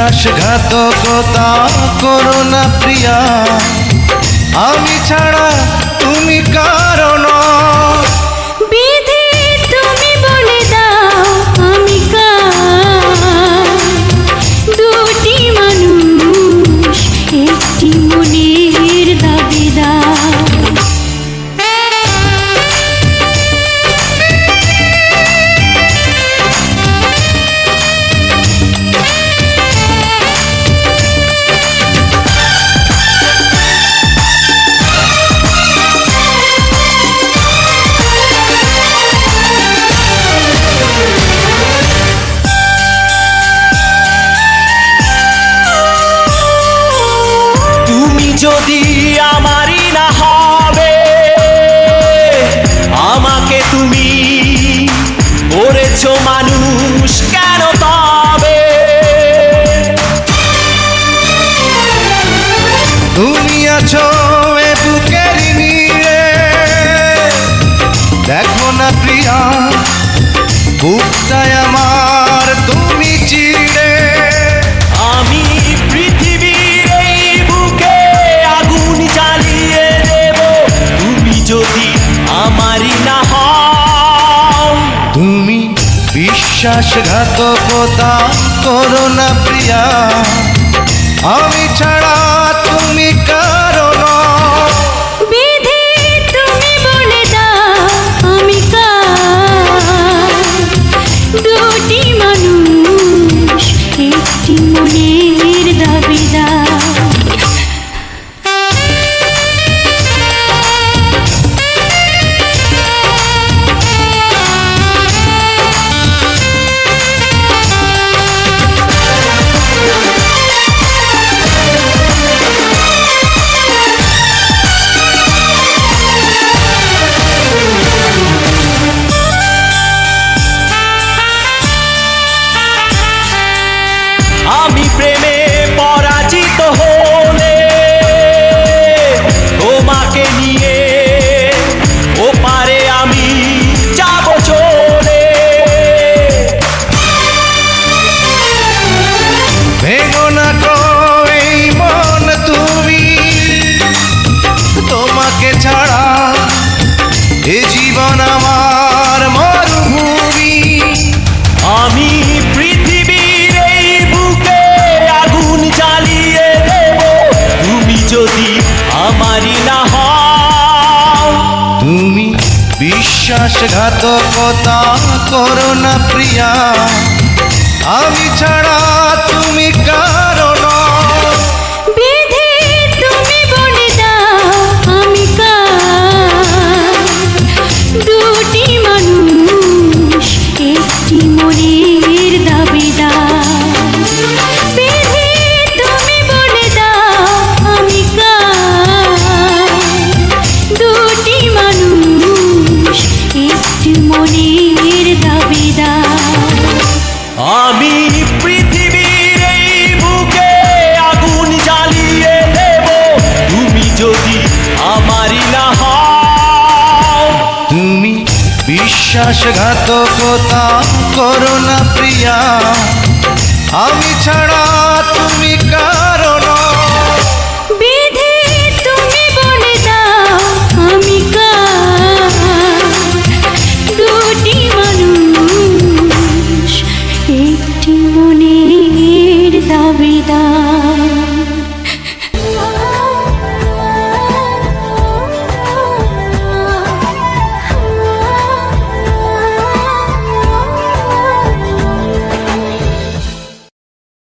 বিশ্বাসঘাতকতা করো না প্রিয়া, আমি ছাড়া তুমি কারণ। বিধি তুমি বলে দাও আমি কার, দুটি মানুষ একটি মনের দাবিদার। যদি আমারই না হবে, আমাকে তুমি করেছো মানুষ কেন তবে? তুমি আছো এ বুকের নিয়ে, দেখো না প্রিয়া বুকটায় আমার তুমি চিড়ে। আমি পৃথিবীর এই বুকে আগুন জ্বালিয়ে দেব, তুমি যদি আমারই না হও। তুমি বিশ্বাসঘাতকতা করো না প্রিয়া, আমি ছাড়া তুমি কারণ। বিধি তুমি বলে দাও আমি কার, দুটি মানুষ একটি মনের দাবিদার। আমি প্রেমে পরাজিত হলে তোমাকে নিয়ে ওপারে আমি যাব চলে। ভেঙো না গো এই মন তুমি, তোমাকে ছাড়া এ জীবন আমার মরুভূমি। আমি পৃথিবীর এই বুকে আগুন জ্বালিয়ে দেব, তুমি যদি আমারই না হও। তুমি বিশ্বাসঘাতকতা করো না প্রিয়া, আমি ছাড়া তুমি কারণ। বিধি তুমি বলে দাও আমি কার, দুটি মানুষ একটি মনের দাবিদার। বিধি তুমি বলে দাও আমি কার, দুটি মানুষ একটি মনের দাবিদার। আমি পৃথিবীর এই বুকে আগুন জ্বালিয়ে দেব, তুমি যদি আমারই না হও। তুমি বিশ্বাসঘাতকতা করো না প্রিয়া, আমি ছাড়া তুমি কারণ।